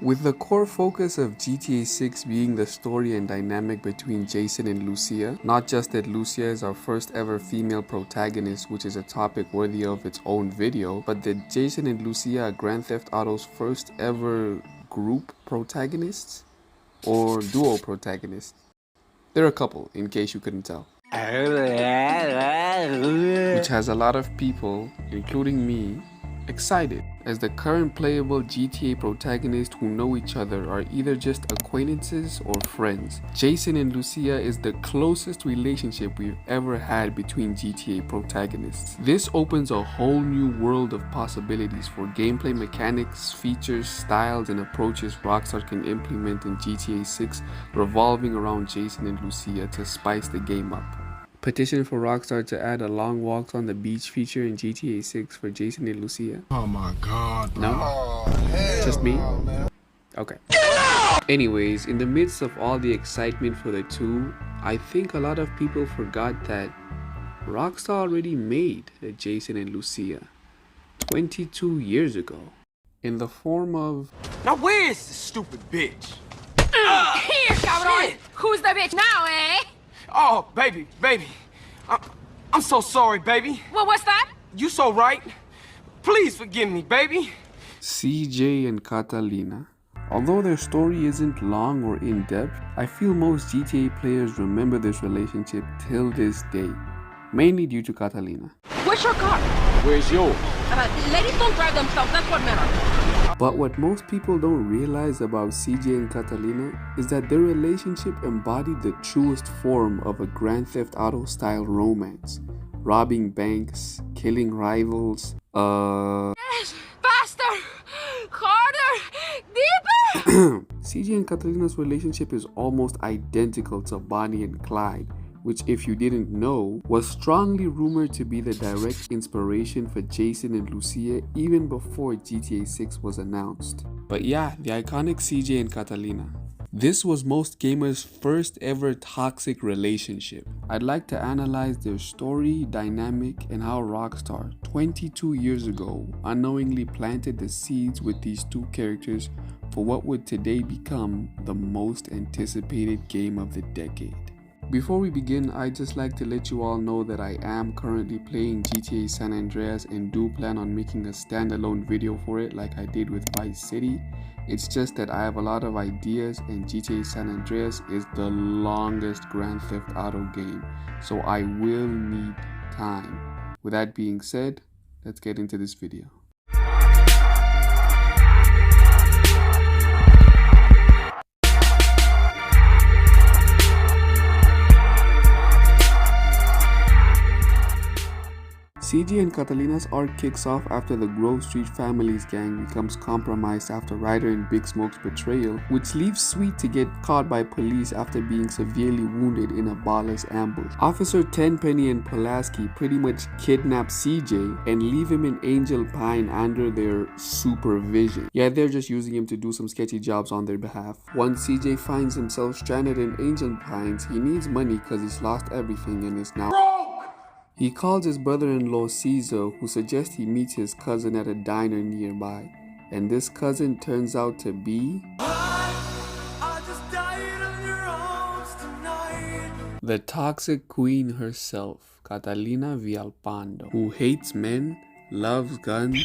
With the core focus of GTA 6 being the story and dynamic between Jason and Lucia, not just that Lucia is our first ever female protagonist, which is a topic worthy of its own video, but that Jason and Lucia are Grand Theft Auto's first ever group protagonists or duo protagonists. There are a couple, in case you couldn't tell. Which has a lot of people, including me, excited, as the current playable GTA protagonists who know each other are either just acquaintances or friends. Jason and Lucia is the closest relationship we've ever had between GTA protagonists. This opens a whole new world of possibilities for gameplay mechanics, features, styles, and approaches Rockstar can implement in GTA 6 revolving around Jason and Lucia to spice the game up. Petition for Rockstar to add a long walks on the beach feature in GTA 6 for Jason and Lucia. Oh my god, bro. No? Oh, just me? no, man. Okay. Anyways, in the midst of all the excitement for the two, I think a lot of people forgot that Rockstar already made a Jason and Lucia 22 years ago in the form of... Now where is this stupid bitch? Here, cabrón! Who's the bitch now, eh? Oh, baby. I'm so sorry, baby. What was that? You so right. Please forgive me, baby. CJ and Catalina. Although their story isn't long or in-depth, I feel most GTA players remember this relationship till this day, mainly due to Catalina. Where's your car? Where's yours? Ladies don't drive themselves, that's what matters. But what most people don't realize about CJ and Catalina is that their relationship embodied the truest form of a Grand Theft Auto style romance. Robbing banks, killing rivals, Yes, faster! Harder! Deeper! CJ and Catalina's relationship is almost identical to Bonnie and Clyde, which, if you didn't know, was strongly rumored to be the direct inspiration for Jason and Lucia even before GTA 6 was announced. But yeah, the iconic CJ and Catalina. This was most gamers' first ever toxic relationship. I'd like to analyze their story, dynamic, and how Rockstar, 22 years ago, unknowingly planted the seeds with these two characters for what would today become the most anticipated game of the decade. Before we begin, I'd just like to let you all know that I am currently playing GTA San Andreas and do plan on making a standalone video for it like I did with Vice City. It's just that I have a lot of ideas and GTA San Andreas is the longest Grand Theft Auto game, so I will need time. With that being said, let's get into this video. CJ and Catalina's arc kicks off after the Grove Street family's gang becomes compromised after Ryder and Big Smoke's betrayal, which leaves Sweet to get caught by police after being severely wounded in a ballless ambush. Officer Tenpenny and Pulaski pretty much kidnap CJ and leave him in Angel Pine under their supervision. Yeah, they're just using him to do some sketchy jobs on their behalf. Once CJ finds himself stranded in Angel Pines, he needs money because he's lost everything and is now He calls his brother-in-law Caesar, who suggests he meets his cousin at a diner nearby. And this cousin turns out to be... the toxic queen herself, Catalina Villalpando, who hates men, loves guns,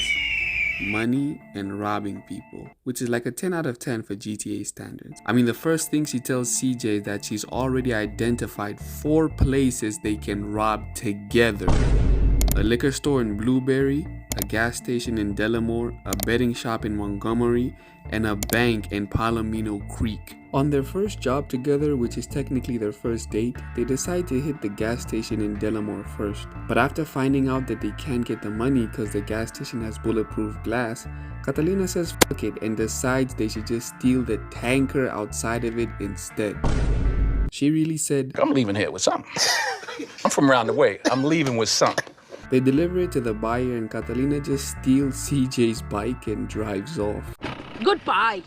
money, and robbing people, which is like a 10 out of 10 for GTA standards. I mean, the first thing she tells CJ is that she's already identified 4 places they can rob together: a liquor store in Blueberry, a gas station in Delamore, a betting shop in Montgomery, and a bank in Palomino Creek. On their first job together, which is technically their first date, they decide to hit the gas station in Delamore first. But after finding out that they can't get the money because the gas station has bulletproof glass, Catalina says fuck it and decides they should just steal the tanker outside of it instead. She really said, I'm leaving here with something. I'm from around the way. I'm leaving with something. They deliver it to the buyer and Catalina just steals CJ's bike and drives off. Goodbye.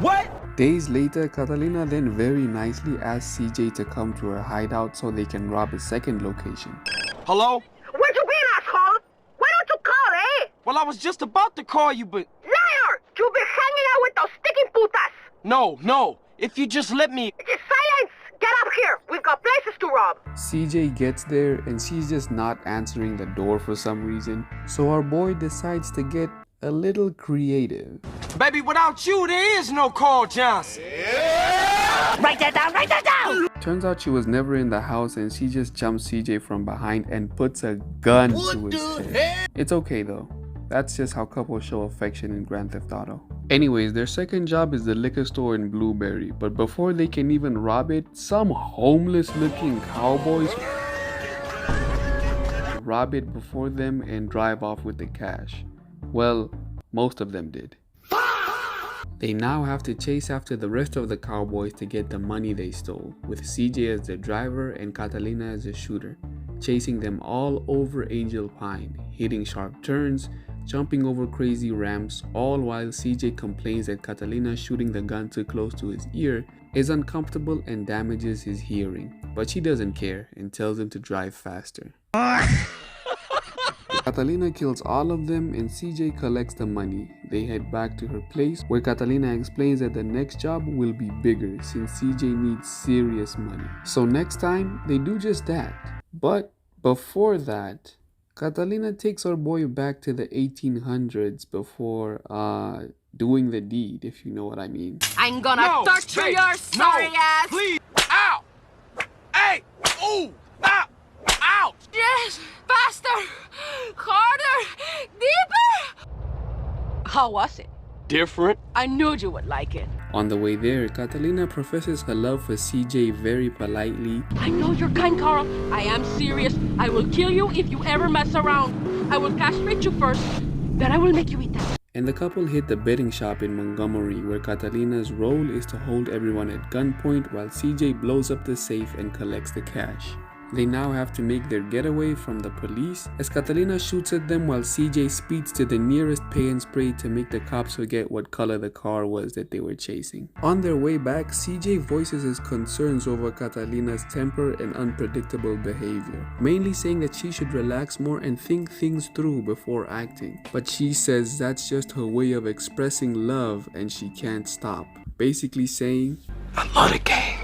What? Days later, Catalina then very nicely asks CJ to come to her hideout so they can rob a second location. Hello? Where you been, asshole? Why don't you call, eh? Well, I was just about to call you, but... Liar! You've been hanging out with those sticky putas! No. If you just let me... Just silence! Get up here! We've got places to rob! CJ gets there and she's just not answering the door for some reason. So our boy decides to get a little creative. Baby, without you, there is no Carl Johnson. Write that down! Write that down! Turns out she was never in the house and she just jumps CJ from behind and puts a gun to his chest. It's okay though. That's just how couples show affection in Grand Theft Auto. Anyways, their second job is the liquor store in Blueberry, but before they can even rob it, some homeless looking cowboys rob it before them and drive off with the cash. Well, most of them did. They now have to chase after the rest of the cowboys to get the money they stole, with CJ as the driver and Catalina as the shooter, chasing them all over Angel Pine, hitting sharp turns, jumping over crazy ramps, all while CJ complains that Catalina shooting the gun too close to his ear is uncomfortable and damages his hearing, but she doesn't care and tells him to drive faster. Catalina kills all of them and CJ collects the money. They head back to her place where Catalina explains that the next job will be bigger since CJ needs serious money. So next time they do just that. But before that, Catalina takes our boy back to the 1800s before doing the deed, if you know what I mean. I'm gonna torture babe, your sorry ass! Please! Ow! Hey! Ooh! Ah! Ouch! Yes! Faster! Harder! Deeper! How was it? Different. I knew you would like it. On the way there, Catalina professes her love for CJ very politely. I know you're kind, Carl. I am serious. I will kill you if you ever mess around. I will castrate you first, then I will make you eat that. And the couple hit the betting shop in Montgomery, where Catalina's role is to hold everyone at gunpoint while CJ blows up the safe and collects the cash. They now have to make their getaway from the police as Catalina shoots at them while CJ speeds to the nearest pay and spray to make the cops forget what color the car was that they were chasing. On their way back, CJ voices his concerns over Catalina's temper and unpredictable behavior, mainly saying that she should relax more and think things through before acting. But she says that's just her way of expressing love and she can't stop, basically saying, I love the game.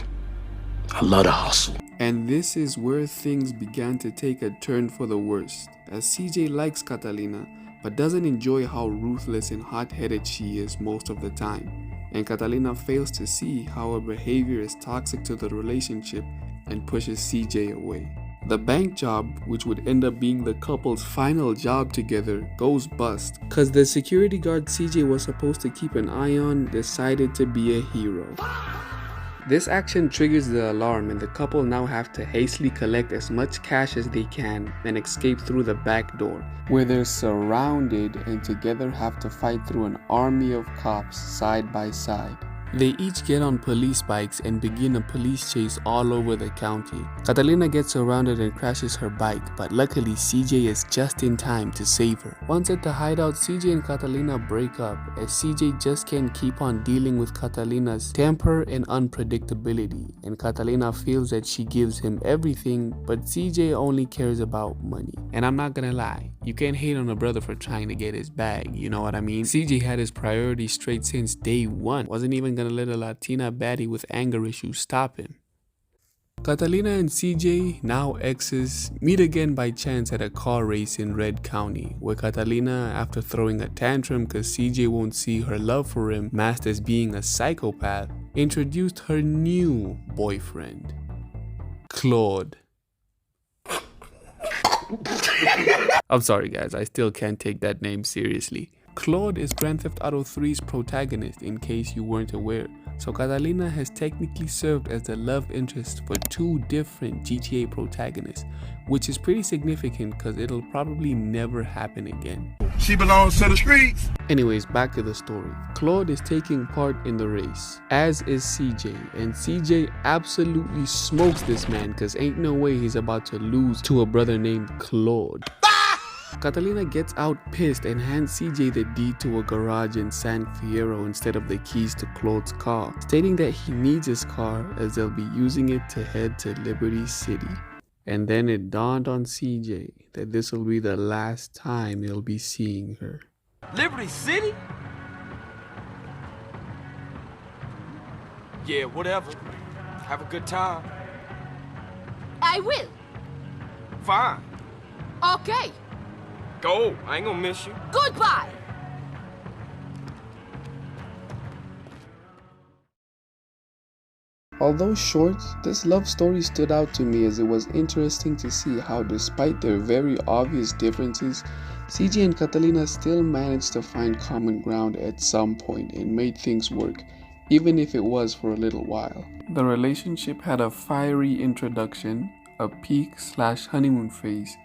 I love the hustle. And this is where things began to take a turn for the worst, as CJ likes Catalina, but doesn't enjoy how ruthless and hot-headed she is most of the time, and Catalina fails to see how her behavior is toxic to the relationship and pushes CJ away. The bank job, which would end up being the couple's final job together, goes bust, cause the security guard CJ was supposed to keep an eye on decided to be a hero. This action triggers the alarm and the couple now have to hastily collect as much cash as they can and escape through the back door, where they're surrounded and together have to fight through an army of cops side by side. They each get on police bikes and begin a police chase all over the county. Catalina gets surrounded and crashes her bike, but luckily CJ is just in time to save her. Once at the hideout, CJ and Catalina break up as CJ just can't keep on dealing with Catalina's temper and unpredictability, and Catalina feels that she gives him everything, but CJ only cares about money. And I'm not gonna lie, you can't hate on a brother for trying to get his bag, you know what I mean? CJ had his priorities straight since day one, wasn't even gonna let a Latina baddie with anger issues stop him. Catalina and CJ, now exes, meet again by chance at a car race in Red County, where Catalina, after throwing a tantrum cause CJ won't see her love for him masked as being a psychopath, introduced her new boyfriend, Claude. I'm sorry guys, I still can't take that name seriously. Claude is Grand Theft Auto 3's protagonist, in case you weren't aware. So Catalina has technically served as the love interest for two different GTA protagonists, which is pretty significant because it'll probably never happen again. She belongs to the streets. Anyways, back to the story. Claude is taking part in the race, as is CJ, and CJ absolutely smokes this man because ain't no way he's about to lose to a brother named Claude. Catalina gets out pissed and hands CJ the deed to a garage in San Fierro instead of the keys to Claude's car, stating that he needs his car as they'll be using it to head to Liberty City. And then it dawned on CJ that this will be the last time he'll be seeing her. Liberty City? Yeah, whatever. Have a good time. I will. Fine. Okay. Go. I ain't gonna miss you. Goodbye. Although short, this love story stood out to me as it was interesting to see how, despite their very obvious differences, CJ and Catalina still managed to find common ground at some point and made things work, even if it was for a little while. The relationship had a fiery introduction, a peak/honeymoon phase,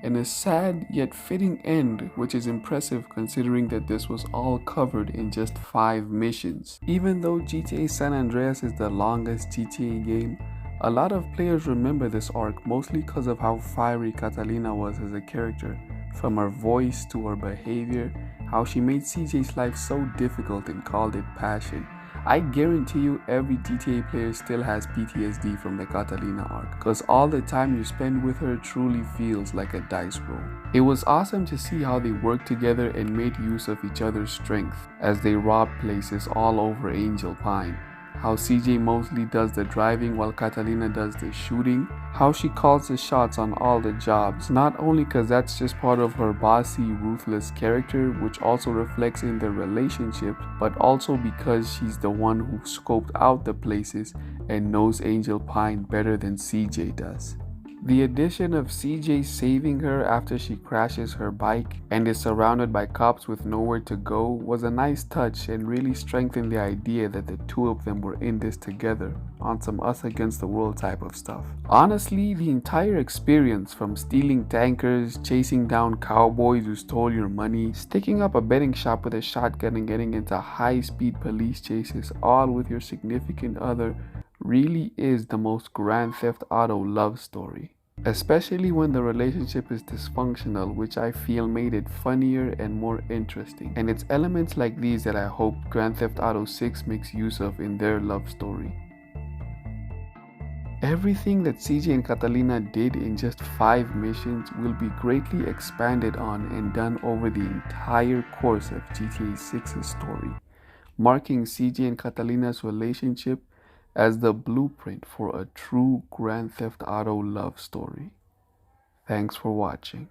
and a sad yet fitting end, which is impressive considering that this was all covered in just 5 missions. Even though GTA San Andreas is the longest GTA game, a lot of players remember this arc mostly because of how fiery Catalina was as a character, from her voice to her behavior, how she made CJ's life so difficult and called it passion. I guarantee you every GTA player still has PTSD from the Catalina arc, cause all the time you spend with her truly feels like a dice roll. It was awesome to see how they worked together and made use of each other's strength as they robbed places all over Angel Pine. How CJ mostly does the driving while Catalina does the shooting, how she calls the shots on all the jobs, not only cause that's just part of her bossy, ruthless character, which also reflects in their relationship, but also because she's the one who scoped out the places and knows Angel Pine better than CJ does. The addition of CJ saving her after she crashes her bike and is surrounded by cops with nowhere to go was a nice touch and really strengthened the idea that the two of them were in this together on some us against the world type of stuff. Honestly, the entire experience, from stealing tankers, chasing down cowboys who stole your money, sticking up a betting shop with a shotgun and getting into high-speed police chases all with your significant other, really is the most Grand Theft Auto love story. Especially when the relationship is dysfunctional, which I feel made it funnier and more interesting. And it's elements like these that I hope Grand Theft Auto 6 makes use of in their love story. Everything that CJ and Catalina did in just 5 missions will be greatly expanded on and done over the entire course of GTA 6's story, marking CJ and Catalina's relationship as the blueprint for a true Grand Theft Auto love story. Thanks for watching.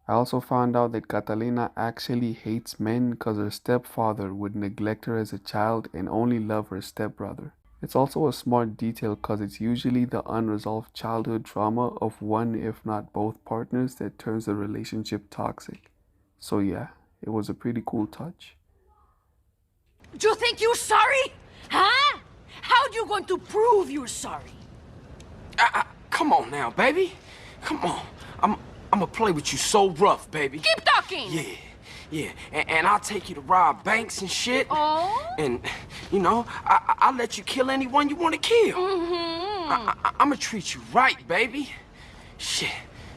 I also found out that Catalina actually hates men because her stepfather would neglect her as a child and only love her stepbrother. It's also a smart detail because it's usually the unresolved childhood trauma of one if not both partners that turns the relationship toxic. So yeah, it was a pretty cool touch. Do you think you're sorry? Huh? How you going to prove you're sorry? Come on now, baby. Come on. I'm gonna play with you so rough, baby. Keep talking! Yeah. And I'll take you to rob banks and shit. Oh? And, you know, I'll let you kill anyone you want to kill. Mm-hmm. I'm gonna treat you right, baby. Shit.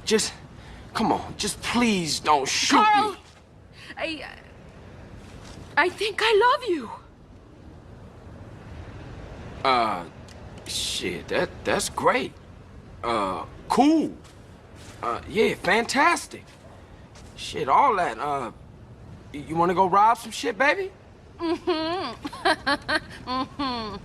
Just, come on. Just please don't shoot Carl, me. I think I love you. Shit, that's great. Cool. Yeah, fantastic. Shit, all that, you wanna go rob some shit, baby? Mm-hmm. Mm-hmm.